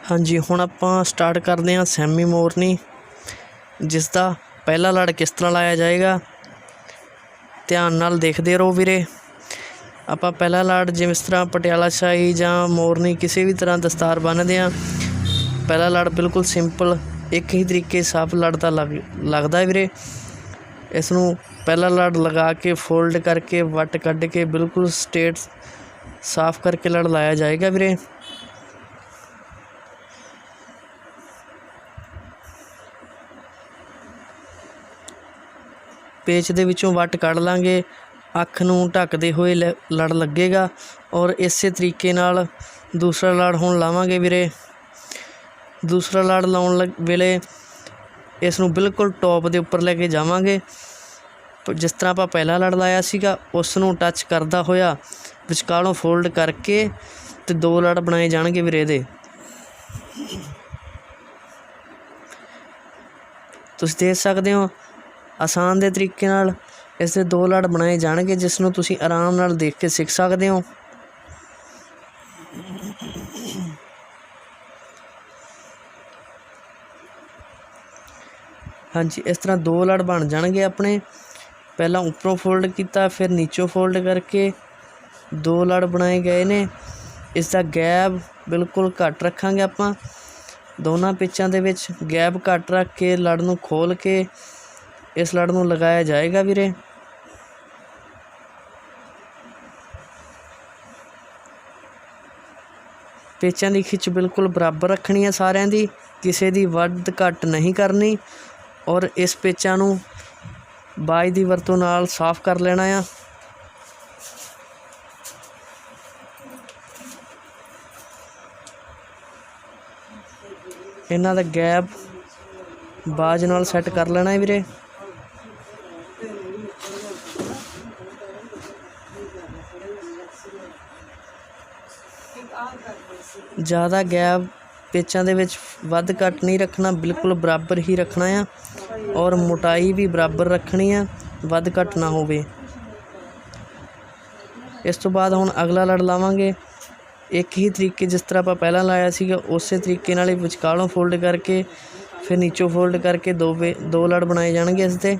हाँ जी, हुण आपां स्टार्ट करते हैं सैमी मोरनी, जिसका पहला लड़ किस तरह लाया जाएगा। ध्यान नाल देखते रहो वीरे। आपां पहला लड़ जिस तरह पटियाला शाही जां मोरनी किसी भी तरह दस्तार बन्नदे आ। पहला लड़ बिल्कुल सिंपल एक ही तरीके साफ लड़ता लगता है वीरे। इसनूं पहला लड़ लगा के फोल्ड करके वट कढ़ के बिल्कुल स्ट्रेट साफ करके लड़ लाया जाएगा वीरे। पेच दे विचों वट कढ़ लांगे, अख नूं ढकदे होए लड़ लगेगा। और इस तरीके नाल दूसरा लड़ हुण लावांगे वीरे। दूसरा लड़ लाउण वेले इसनूं बिल्कुल टॉप दे उपर लैके जावांगे। जिस तरह आपां पहला लड़ लाया सीगा उस नूं टच करदा होया विचकालों फोल्ड करके ते दो लड़ बनाए जाणगे वीरे। इहदे तुसीं देख सकदे हो आसान दे तरीके नाल इस दे दो लड़ बनाए जाणगे, जिस नूं तुसीं आराम नाल देख के सीख सकदे हो। हाँ जी, इस तरह दो लड़ बन जाणगे अपने। पहला उपरों फोल्ड किया, फिर नीचों फोल्ड करके दो लड़ बनाए गए ने। इसका गैप बिल्कुल घट रखांगे आपां। दोनों पिचां दे विच गैप घट रख के लड़ नूं खोल के इस लड़ नूं लगाया जाएगा वीरे। पेचां दी खिच बिल्कुल बराबर रखनी है सारिਆਂ दी, किसी दी वध घट नहीं करनी। और इस पेचां नूं बाज दी वरतों नाल साफ कर लेना आ। इन्हां दा गैप बाज नाल सैट कर लेना है वीरे। ज़्यादा गैप पेचां दे विच वध घट नहीं रखना, बिल्कुल बराबर ही रखना है। और मोटाई भी बराबर रखनी है, वध घट ना होवे। इस तो बाद हुण अगला लड़ लावांगे एक ही तरीके जिस तरह आपां पहला लाया सीगा उस तरीके नाल ही विचकालों फोल्ड करके फिर नीचों फोल्ड करके दो लड़ बनाए जाणगे इस दे।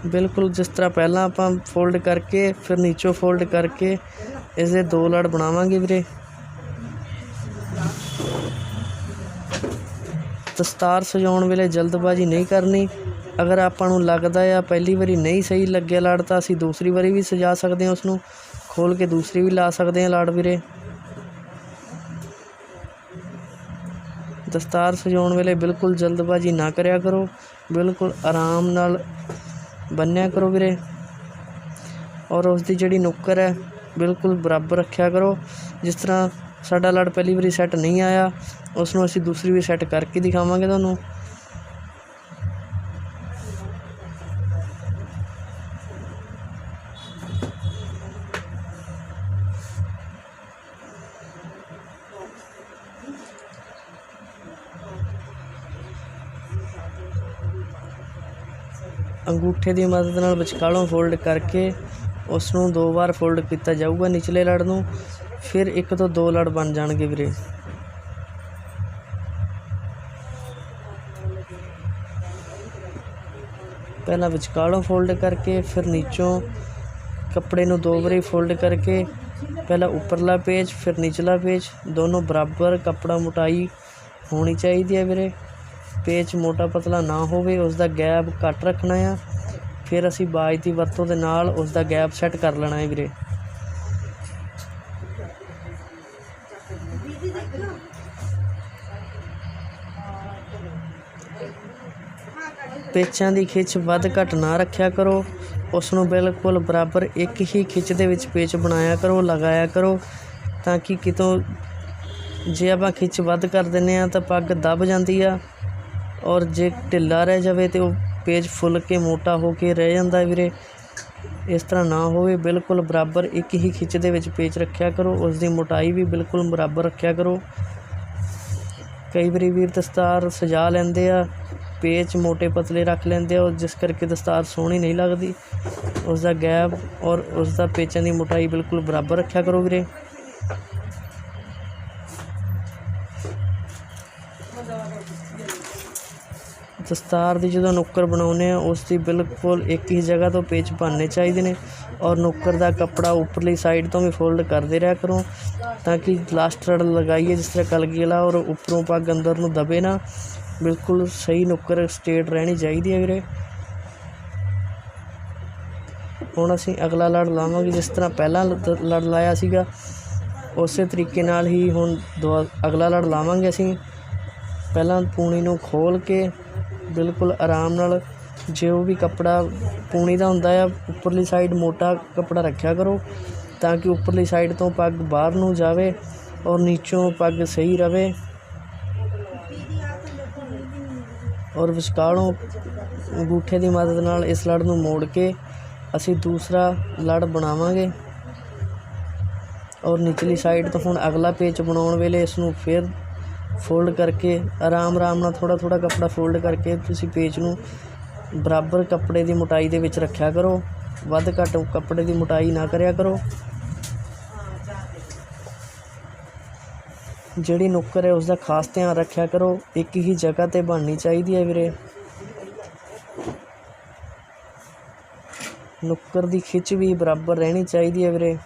बिल्कुल जिस तरह पहला आपां फोल्ड करके फिर नीचों फोल्ड करके इस दे दो लड़ बनावांगे वीरे। दस्तार सजाउण वेले जल्दबाजी नहीं करनी। अगर आपां नूं लगदा आ पहली वारी नहीं सही लग्गिआ लड़ तां असीं दूसरी वारी भी सजा सकदे हां, उसनूं खोल के दूसरी भी ला सकदे हां लड़ वीरे। दस्तार सजाउण वेले बिल्कुल जल्दबाजी ना करिया करो, बिल्कुल आराम नाल बन्निया करो वीरे। और उसकी जिहड़ी नुक्कर है बिल्कुल बराबर रखिया करो। जिस तरह साडा लड़ पहली बारी सैट नहीं आया उसनूं असीं दूसरी भी सैट करके दिखावांगे तुहानूं। अंगूठे की मदद नाल विचकालों फोल्ड करके उसनूं दो बार फोल्ड किया जाऊगा निचले लड़ नूं, फिर एक तो दो लड़ बन जाणगे वीरे। पहला विचकालों फोल्ड करके फिर नीचों कपड़े नूं दो बारी फोल्ड करके पहला उपरला पेज फिर निचला पेज दोनों बराबर कपड़ा मोटाई होनी चाहिए है वीरे। पेच मोटा पतला ना होवे, उसका गैप घट रखना है। फिर असी बाज की वरतों दे नाल उसका गैप सैट कर लेना है वीरे। पेचां दी खिच वध घट ना रखिया करो, उसनूं बिल्कुल बराबर एक ही खिच दे विच पेच बनाया करो, लगाया करो, ताकि कितों जे आपां खिच वध कर दिंदे आ तां पग दब जांदी आ। और जे ढिला रह जाए तो पेज फुल के मोटा हो के रह जाता है वीरे। इस तरह ना होवे, बिल्कुल बराबर एक ही खिच दे विच पेच रखिया करो, उसकी मोटाई भी बिल्कुल बराबर रखिया करो। कई बारी वीर दस्तार सजा लैंदे आ पेच मोटे पतले रख लेंदे हो, जिस करके दस्तार सोहनी नहीं लगती। उसका गैप और उसका पेचों की मोटाई बिल्कुल बराबर रखा करो वीरे। दस्तार की जो नुक्कर बनाने उसकी बिल्कुल एक ही जगह तो पेच बनने चाहिए ने, और नुक्कर का कपड़ा उपरली साइड तो भी फोल्ड करते रहा करो ताकि लास्ट रड़ लगाइए जिस तरह कलगी वाला, और उपरों पग अंदर नूं दबे ना। बिल्कुल सही नुक्कर स्ट्रेट रहनी चाहिए है वीरे। हुण असीं अगला लड़ लावांगे, जिस तरह पहला लड़ लाया सीगा उस तरीके नाल ही हुण अगला लड़ लावांगे। असीं पहलां पूणी नूं खोल के बिल्कुल आराम नाल जो भी कपड़ा पूणी दा हुंदा आ उपरली साइड मोटा कपड़ा रखा करो ताकि उपरली साइड तो पग बाहर नूं जावे और नीचों पग सही रवे। और विचकालों अंगूठे की मदद नाल इस लड़ नूं मोड़ के असी दूसरा लड़ बनावांगे। और निचली साइड तो हुण अगला पेच बनाउण वेले इसनूं फिर फोल्ड करके आराम नाल थोड़ा थोड़ा कपड़ा फोल्ड करके तुसी पेच नूं बराबर कपड़े की मोटाई दे विच रखा करो, वध घट कपड़े की मोटाई ना करया करो। जिहड़ी नुक्कर है उसका खास ध्यान रखा करो, एक ही जगह ते बननी चाहिए है वीरे। नुक्कर की खिच भी बराबर रहनी चाहिए है वीरे,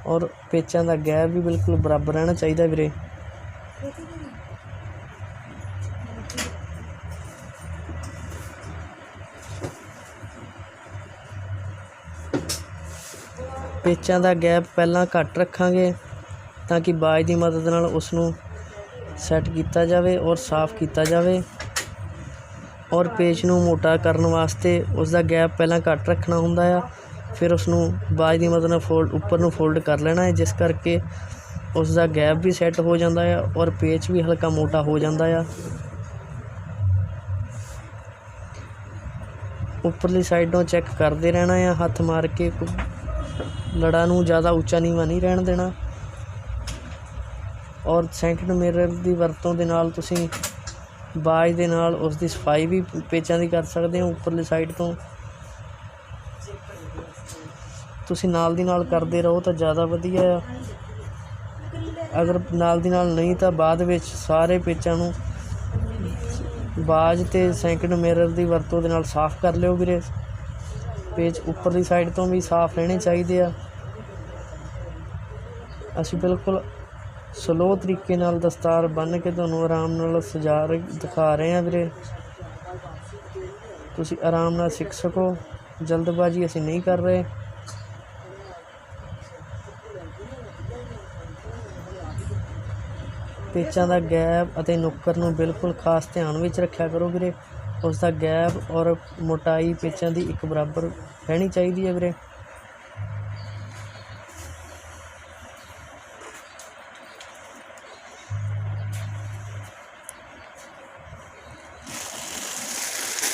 और पेचों का गैप भी बिल्कुल बराबर रहना चाहिए वीरे। पेचों का गैप पहला घट रखांगे ताकि बाज की मदद नाल उसनूं सैट किया जाए और साफ किया जाए। और पेच नूं मोटा करने वास्ते उसका गैप पहला घट रखना हुंदा आ, फिर उसनूं बाज की मदद नाल फोल्ड उपर नूं फोल्ड कर लेना है, जिस करके उसका गैप भी सैट हो जाता है और पेच भी हल्का मोटा हो जाता है। उपरली साइडों चैक करते रहना है, हथ मार के लड़ा नूं ज़्यादा उच्चा नीवा नहीं रहन देना। और सेकंड मिरर की वरतों दे नाल तुसीं बाज दे नाल उसकी सफाई भी पेचां की कर सकते हो। उपरली साइड तो तुसीं नाल दी नाल करते रहो तो ज़्यादा वधिया आ। अगर नाल दी नाल नहीं तो बाद विच सारे पेचां नूं बाज ते सेकंड मिरर की वरतों दे नाल साफ कर लिओ वीरे। पेच उपरली साइड तो भी साफ रहने चाहिए आ। असीं बिल्कुल स्लो तरीके नाल दस्तार बन के तुहानूं आराम नाल सजा दिखा रहे हैं वीरे, तुसीं आराम नाल सीख सको। जल्दबाजी असीं नहीं कर रहे। पेचों का गैप और नुक्कर नूं बिल्कुल खास ध्यान विच रखा करो वीरे। उसका गैप और मोटाई पेचों की एक बराबर रहनी चाहिए है वीरे।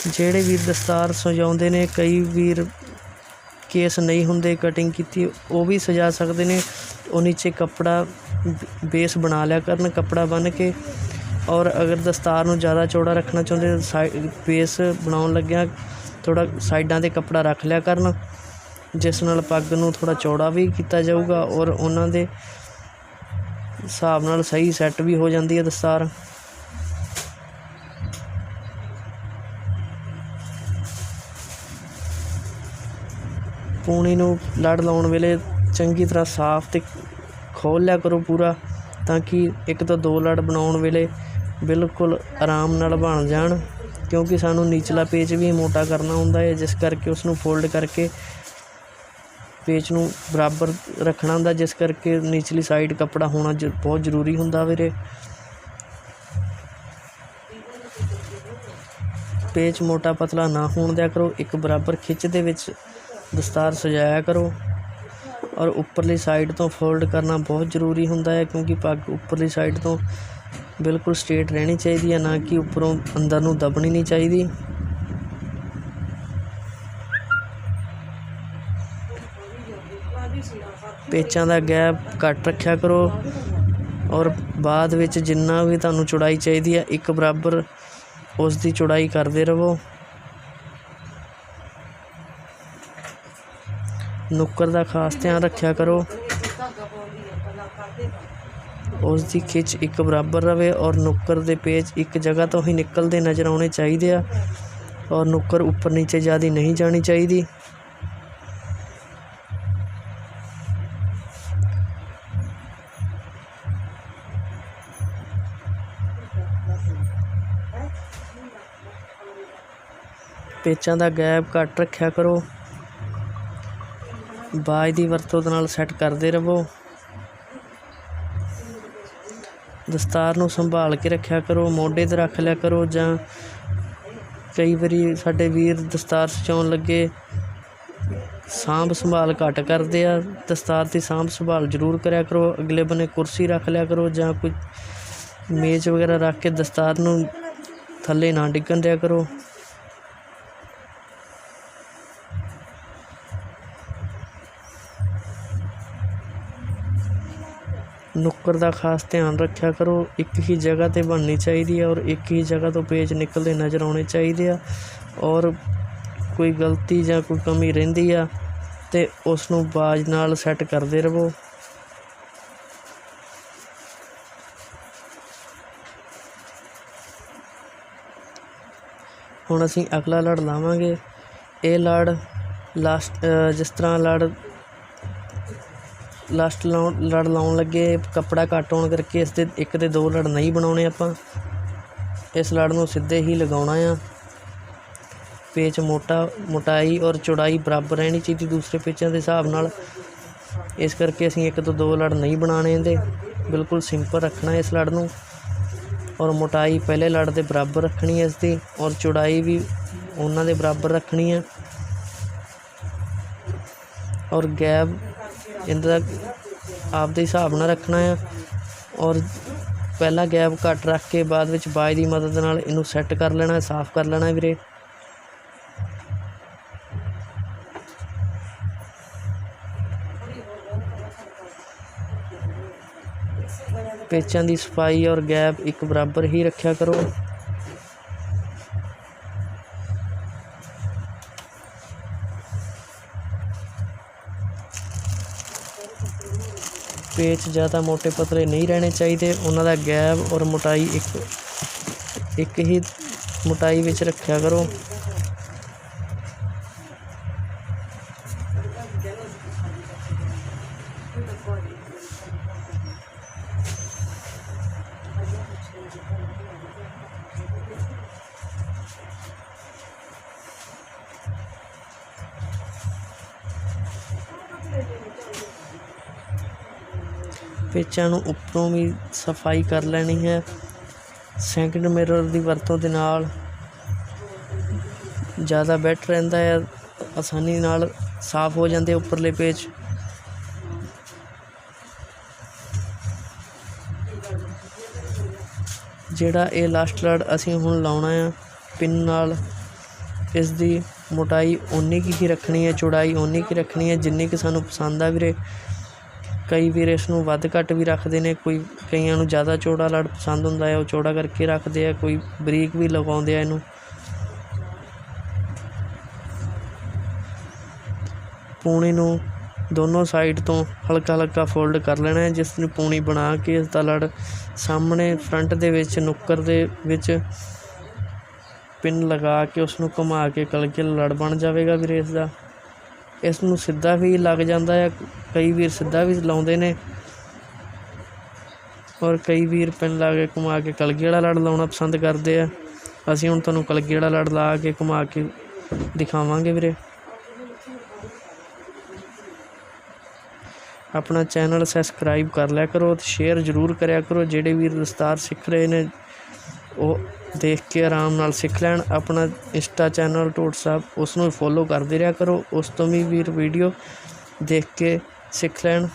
ਜਿਹੜੇ वीर दस्तार सजाउंदे ने, कई वीर केस नहीं हुंदे कटिंग की वो भी सजा सकते हैं। वो नीचे कपड़ा बेस बना लिया करन कपड़ा बन के। और अगर दस्तार नूं ज़्यादा चौड़ा रखना चाहुंदे तो बेस बनाउण लग्गिया थोड़ा साइडां ते कपड़ा रख लिया करन, जिस नाल पग नूं थोड़ा चौड़ा भी किया जाऊगा और उन्हां दे हिसाब नाल सही सैट भी हो जाती है दस्तार। पूणी नूं लड़ लाउण वेले चंगी तरह साफ ते खोल लिया करो पूरा, ताकि एक तो दो लड़ बनाउण वेले बिल्कुल आराम नाल बन जाण। क्योंकि सानूं निचला पेच भी मोटा करना हुंदा है, जिस करके उसनूं फोल्ड करके पेच नूं बराबर रखना हुंदा, जिस करके निचली साइड कपड़ा होना बहुत जरूरी हुंदा वीरे। पेच मोटा पतला ना होण दिया करो, एक बराबर खिच दे विच दस्तार सजाया करो। और उपरली साइड तो फोल्ड करना बहुत ज़रूरी हुंदा है, क्योंकि पग उपरली साइड तो बिल्कुल स्ट्रेट रहनी चाहिए, ना कि उपरों अंदर नूं दबनी नहीं चाहिए। पेचां का गैप घट रखा करो और बाद विच जिन्ना भी तुहानूं चौड़ाई चाहिए है एक बराबर ਉਸ ਦੀ ਚੌੜਾਈ ਕਰਦੇ ਰਹੋ। ਨੁੱਕਰ ਦਾ ਖਾਸ ਧਿਆਨ ਰੱਖਿਆ ਕਰੋ, ਉਸ ਦੀ ਖਿੱਚ ਇੱਕ ਬਰਾਬਰ ਰਵੇ ਔਰ ਨੁੱਕਰ ਦੇ ਪੇਚ ਇੱਕ ਜਗ੍ਹਾ ਤੋਂ ਹੀ ਨਿਕਲਦੇ ਨਜ਼ਰ ਆਉਣੇ ਚਾਹੀਦੇ ਆ ਔਰ ਨੁੱਕਰ ਉੱਪਰ ਨੀਚੇ ਜ਼ਿਆਦਾ ਨਹੀਂ ਜਾਣੀ ਚਾਹੀਦੀ। ਪੇਚਾਂ ਦਾ ਗੈਪ ਘੱਟ ਰੱਖਿਆ ਕਰੋ। ਬਾਜ ਦੀ ਵਰਤੋਂ ਦੇ ਨਾਲ ਸੈੱਟ ਕਰਦੇ ਰਹੋ। ਦਸਤਾਰ ਨੂੰ ਸੰਭਾਲ ਕੇ ਰੱਖਿਆ ਕਰੋ, ਮੋਢੇ 'ਤੇ ਰੱਖ ਲਿਆ ਕਰੋ, ਜਾਂ ਕਈ ਵਾਰੀ ਸਾਡੇ ਵੀਰ ਦਸਤਾਰ ਸਜਾਉਣ ਲੱਗੇ ਸਾਂਭ ਸੰਭਾਲ ਘੱਟ ਕਰਦੇ ਆ। ਦਸਤਾਰ ਦੀ ਸਾਂਭ ਸੰਭਾਲ ਜ਼ਰੂਰ ਕਰਿਆ ਕਰੋ। ਅਗਲੇ ਬੰਨੇ ਕੁਰਸੀ ਰੱਖ ਲਿਆ ਕਰੋ ਜਾਂ ਕੋਈ ਮੇਜ਼ ਵਗੈਰਾ ਰੱਖ ਕੇ ਦਸਤਾਰ ਨੂੰ ਥੱਲੇ ਨਾ ਡਿੱਗਣ ਦਿਆ ਕਰੋ। ਨੁੱਕਰ ਦਾ ਖਾਸ ਧਿਆਨ ਰੱਖਿਆ ਕਰੋ। ਇੱਕ ਹੀ ਜਗ੍ਹਾ 'ਤੇ ਬਣਨੀ ਚਾਹੀਦੀ ਹੈ ਔਰ ਇੱਕ ਹੀ ਜਗ੍ਹਾ ਤੋਂ ਪੇਚ ਨਿਕਲਦੇ ਨਜ਼ਰ ਆਉਣੇ ਚਾਹੀਦੇ ਆ ਔਰ ਕੋਈ ਗਲਤੀ ਜਾਂ ਕੋਈ ਕਮੀ ਰਹਿੰਦੀ ਆ ਅਤੇ ਉਸ ਨੂੰ ਬਾਜ ਨਾਲ ਸੈੱਟ ਕਰਦੇ ਰਹੋ। ਹੁਣ ਅਸੀਂ ਅਗਲਾ ਲੜ ਲਾਵਾਂਗੇ। ਇਹ ਲੜ ਜਿਸ ਤਰ੍ਹਾਂ ਲੜ ਲੜ ਲਾਉਣ ਲੱਗੇ ਕੱਪੜਾ ਘੱਟ ਹੋਣ ਕਰਕੇ ਇਸ ਦੇ ਇੱਕ ਦੇ ਦੋ ਲੜ ਨਹੀਂ ਬਣਾਉਣੇ ਆਪਾਂ। ਇਸ ਲੜ ਨੂੰ ਸਿੱਧੇ ਹੀ ਲਗਾਉਣਾ ਆ। ਪੇਚ ਮੋਟਾਈ ਔਰ ਚੌੜਾਈ ਬਰਾਬਰ ਰਹਿਣੀ ਚਾਹੀਦੀ ਦੂਸਰੇ ਪੇਚਾਂ ਦੇ ਹਿਸਾਬ ਨਾਲ। ਇਸ ਕਰਕੇ ਅਸੀਂ ਇੱਕ ਤੋਂ ਦੋ ਲੜ ਨਹੀਂ ਬਣਾਉਣੇ ਇਹਦੇ, ਬਿਲਕੁਲ ਸਿੰਪਲ ਰੱਖਣਾ ਇਸ ਲੜ ਨੂੰ ਔਰ ਮੋਟਾਈ ਪਹਿਲੇ ਲੜ ਦੇ ਬਰਾਬਰ ਰੱਖਣੀ ਹੈ ਇਸ ਦੀ ਔਰ ਚੌੜਾਈ ਵੀ ਉਹਨਾਂ ਦੇ ਬਰਾਬਰ ਰੱਖਣੀ ਹੈ ਔਰ ਗੈਪ ਇਹਦਾ ਆਪਦੇ ਹਿਸਾਬ ਨਾਲ ਰੱਖਣਾ ਆ ਔਰ ਪਹਿਲਾਂ ਗੈਪ ਘੱਟ ਰੱਖ ਕੇ ਬਾਅਦ ਵਿੱਚ ਬਾਜ ਦੀ ਮਦਦ ਨਾਲ ਇਹਨੂੰ ਸੈੱਟ ਕਰ ਲੈਣਾ, ਸਾਫ਼ ਕਰ ਲੈਣਾ ਵੀਰੇ। ਪੇਚਾਂ ਦੀ ਸਫਾਈ ਔਰ ਗੈਪ ਇੱਕ ਬਰਾਬਰ ਹੀ ਰੱਖਿਆ ਕਰੋ। ਪੇਚ ਜ਼ਿਆਦਾ ਮੋਟੇ ਪਤਲੇ ਨਹੀਂ ਰਹਿਣੇ ਚਾਹੀਦੇ, ਉਹਨਾਂ ਦਾ ਗੈਪ ਔਰ ਮੋਟਾਈ ਇੱਕ ਹੀ ਮੋਟਾਈ ਵਿੱਚ ਰੱਖਿਆ ਕਰੋ। ਪੇਚਾਂ ਨੂੰ ਉੱਪਰੋਂ ਵੀ ਸਫਾਈ ਕਰ ਲੈਣੀ ਹੈ। ਸੈਕਿੰਡ ਮਿਰਰ ਦੀ ਵਰਤੋਂ ਦੇ ਨਾਲ ਜ਼ਿਆਦਾ ਬੈਟਰ ਰਹਿੰਦਾ ਹੈ, ਆਸਾਨੀ ਨਾਲ ਸਾਫ਼ ਹੋ ਜਾਂਦੇ ਉੱਪਰਲੇ ਪੇਚ। ਜਿਹੜਾ ਇਹ ਲਾਸਟ ਲੜ ਅਸੀਂ ਹੁਣ ਲਾਉਣਾ ਆ ਪਿੰਨ ਨਾਲ, ਇਸ ਦੀ ਮੋਟਾਈ ਓਨੀ ਕੁ ਹੀ ਰੱਖਣੀ ਹੈ, ਚੌੜਾਈ ਓਨੀ ਕੁ ਰੱਖਣੀ ਹੈ ਜਿੰਨੀ ਕੁ ਸਾਨੂੰ ਪਸੰਦ ਆ ਵੀਰੇ। ਕਈ ਵੀਰ ਇਸ ਨੂੰ ਵੱਧ ਘੱਟ ਵੀ ਰੱਖਦੇ ਨੇ, ਕਈਆਂ ਨੂੰ ਜ਼ਿਆਦਾ ਚੌੜਾ ਲੜ ਪਸੰਦ ਹੁੰਦਾ ਹੈ, ਉਹ ਚੌੜਾ ਕਰਕੇ ਰੱਖਦੇ ਆ, ਕੋਈ ਬਰੀਕ ਵੀ ਲਗਾਉਂਦੇ ਆ ਇਹਨੂੰ। ਪੂਣੀ ਨੂੰ ਦੋਨੋਂ ਸਾਈਡ ਤੋਂ ਹਲਕਾ ਹਲਕਾ ਫੋਲਡ ਕਰ ਲੈਣਾ ਹੈ, ਜਿਸ ਨੂੰ ਪੂਣੀ ਬਣਾ ਕੇ ਇਸ ਦਾ ਲੜ ਸਾਹਮਣੇ ਫਰੰਟ ਦੇ ਵਿੱਚ ਨੁੱਕਰ ਦੇ ਵਿੱਚ ਪਿੰਨ ਲਗਾ ਕੇ ਉਸ ਨੂੰ ਘੁਮਾ ਕੇ ਕਲਕੇ ਲੜ ਬਣ ਜਾਵੇਗਾ ਵੀਰੇ ਇਸ ਦਾ। ਇਸ ਨੂੰ ਸਿੱਧਾ ਵੀ ਲੱਗ ਜਾਂਦਾ ਹੈ, ਕਈ ਵੀਰ ਸਿੱਧਾ ਵੀ ਲਾਉਂਦੇ ਨੇ ਔਰ ਕਈ ਵੀਰ ਪਿੰਨ ਲਾ ਕੇ ਘੁਮਾ ਕੇ ਕਲਗੀ ਵਾਲਾ ਲੜ ਲਾਉਣਾ ਪਸੰਦ ਕਰਦੇ ਆ। ਅਸੀਂ ਹੁਣ ਤੁਹਾਨੂੰ ਕਲਗੀ ਵਾਲਾ ਲੜ ਲਾ ਕੇ ਘੁਮਾ ਕੇ ਦਿਖਾਵਾਂਗੇ ਵੀਰੇ। ਆਪਣਾ ਚੈਨਲ ਸਬਸਕ੍ਰਾਈਬ ਕਰ ਲਿਆ ਕਰੋ ਅਤੇ ਸ਼ੇਅਰ ਜ਼ਰੂਰ ਕਰਿਆ ਕਰੋ। ਜਿਹੜੇ ਵੀਰ ਦਸਤਾਰ ਸਿੱਖ ਰਹੇ ਨੇ ਉਹ ਦੇਖ ਕੇ ਆਰਾਮ ਨਾਲ ਸਿੱਖ ਲੈਣ। ਆਪਣਾ ਇੰਸਟਾ ਚੈਨਲ ਢੋਟ ਸਾਹਿਬ, ਉਸ ਨੂੰ ਫੋਲੋ ਕਰਦੇ ਰਿਹਾ ਕਰੋ, ਉਸ ਤੋਂ ਵੀ ਵੀਰ ਵੀਡੀਓ ਦੇਖ ਕੇ ਸਿੱਖ ਲੈਣ।